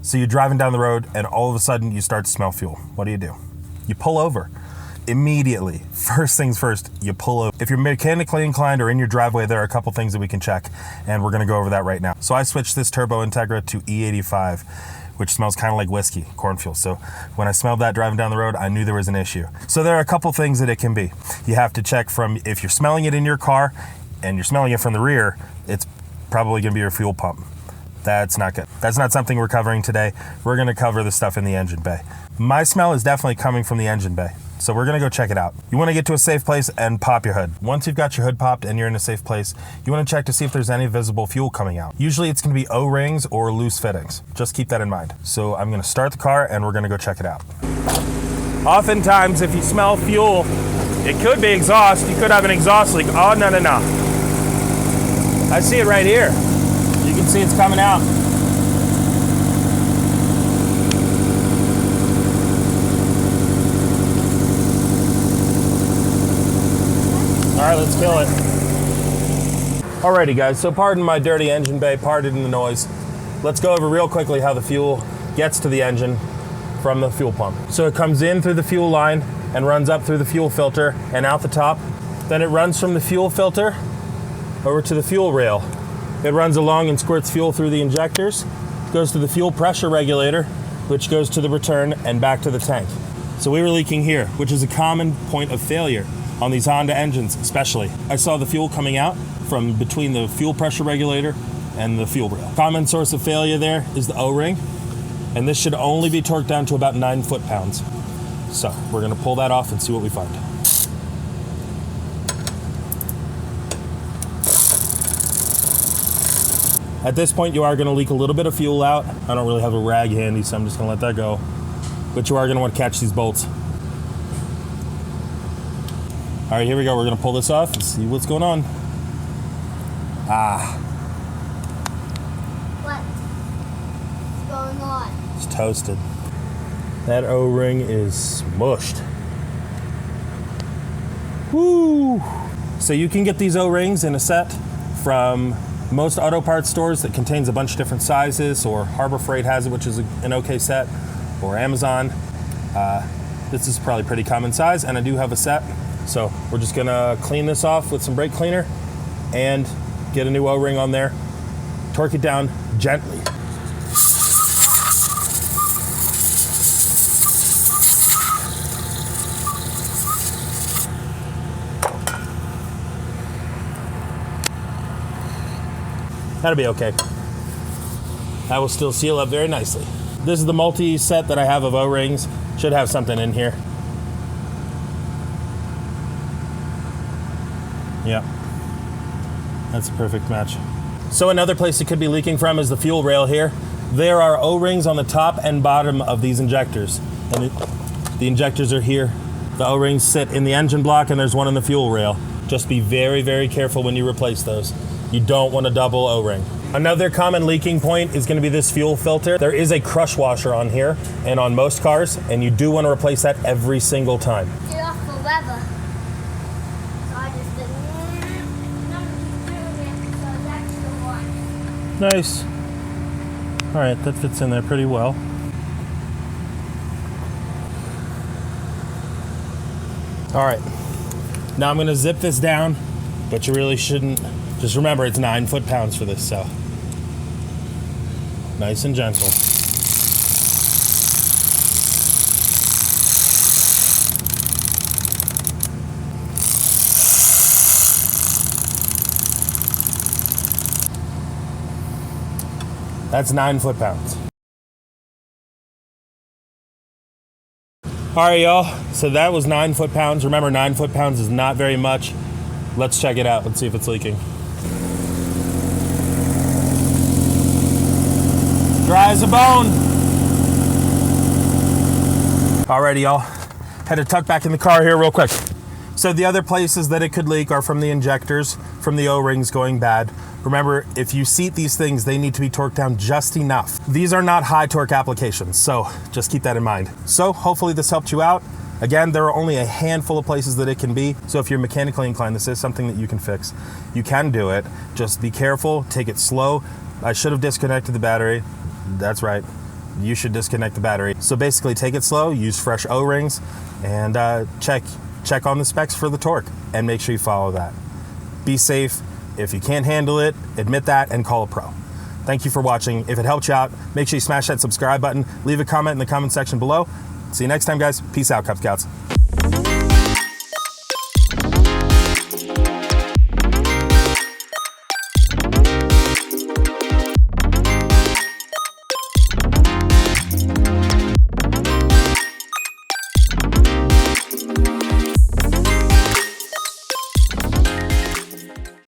So you're driving down the road and all of a sudden you start to smell fuel. What do? You pull over. Immediately, first things first, you pull over. If you're mechanically inclined or in your driveway, there are a couple things that we can check, and we're gonna go over that right now. So I switched this Turbo Integra to E85, which smells kind of like whiskey, corn fuel. So when I smelled that driving down the road, I knew there was an issue. So there are a couple things that it can be. You have to check from, if you're smelling it in your car and you're smelling it from the rear, it's probably gonna be your fuel pump. That's not good. That's not something we're covering today. We're gonna cover the stuff in the engine bay. My smell is definitely coming from the engine bay. So we're gonna go check it out. You wanna get to a safe place and pop your hood. Once you've got your hood popped and you're in a safe place, you wanna check to see if there's any visible fuel coming out. Usually it's gonna be O-rings or loose fittings. Just keep that in mind. So I'm gonna start the car and we're gonna go check it out. Oftentimes if you smell fuel, it could be exhaust. You could have an exhaust leak. Oh, no. I see it right here. You can see it's coming out. All right, let's kill it. Alrighty guys, so pardon my dirty engine bay, pardon the noise. Let's go over real quickly how the fuel gets to the engine from the fuel pump. So it comes in through the fuel line and runs up through the fuel filter and out the top. Then it runs from the fuel filter over to the fuel rail. It runs along and squirts fuel through the injectors, goes to the fuel pressure regulator, which goes to the return and back to the tank. So we were leaking here, which is a common point of failure on these Honda engines especially. I saw the fuel coming out from between the fuel pressure regulator and the fuel rail. Common source of failure there is the O-ring, and this should only be torqued down to about 9 foot-pounds. So we're gonna pull that off and see what we find. At this point, you are gonna leak a little bit of fuel out. I don't really have a rag handy, so I'm just gonna let that go. But you are gonna wanna catch these bolts. All right, here we go. We're gonna pull this off and see what's going on. What's going on? It's toasted. That O-ring is smushed. Woo! So you can get these O-rings in a set from most auto parts stores that contains a bunch of different sizes, or Harbor Freight has it, which is an okay set, or Amazon. This is probably pretty common size, and I do have a set. So we're just gonna clean this off with some brake cleaner and get a new O-ring on there. Torque it down gently. That'll be okay. That will still seal up very nicely. This is the multi-set that I have of O-rings. Should have something in here. Yep, that's a perfect match. So another place it could be leaking from is the fuel rail here. There are O-rings on the top and bottom of these injectors. And the injectors are here. The O-rings sit in the engine block and there's one in the fuel rail. Just be very, very careful when you replace those. You don't want a double O-ring. Another common leaking point is gonna be this fuel filter. There is a crush washer on here and on most cars, and you do wanna replace that every single time. Get off the leather. Nice. All right, that fits in there pretty well. All right, now I'm gonna zip this down, but you really shouldn't. Just remember, it's 9 foot-pounds for this, so nice and gentle. That's 9 foot-pounds. All right, y'all, so that was 9 foot-pounds. Remember, 9 foot-pounds is not very much. Let's check it out. Let's see if it's leaking. Dry as a bone. Alrighty, y'all. Had to tuck back in the car here real quick. So the other places that it could leak are from the injectors, from the O-rings going bad. Remember, if you seat these things, they need to be torqued down just enough. These are not high torque applications, so just keep that in mind. So hopefully this helped you out. Again, there are only a handful of places that it can be, so if you're mechanically inclined, this is something that you can fix. You can do it, just be careful, take it slow. I should have disconnected the battery, that's right. you should disconnect the battery. So basically take it slow, use fresh O-rings, and check on the specs for the torque, and make sure you follow that. Be safe. If you can't handle it, admit that and call a pro. Thank you for watching. If it helped you out, make sure you smash that subscribe button. Leave a comment in the comment section below. See you next time, guys. Peace out, Cub Scouts.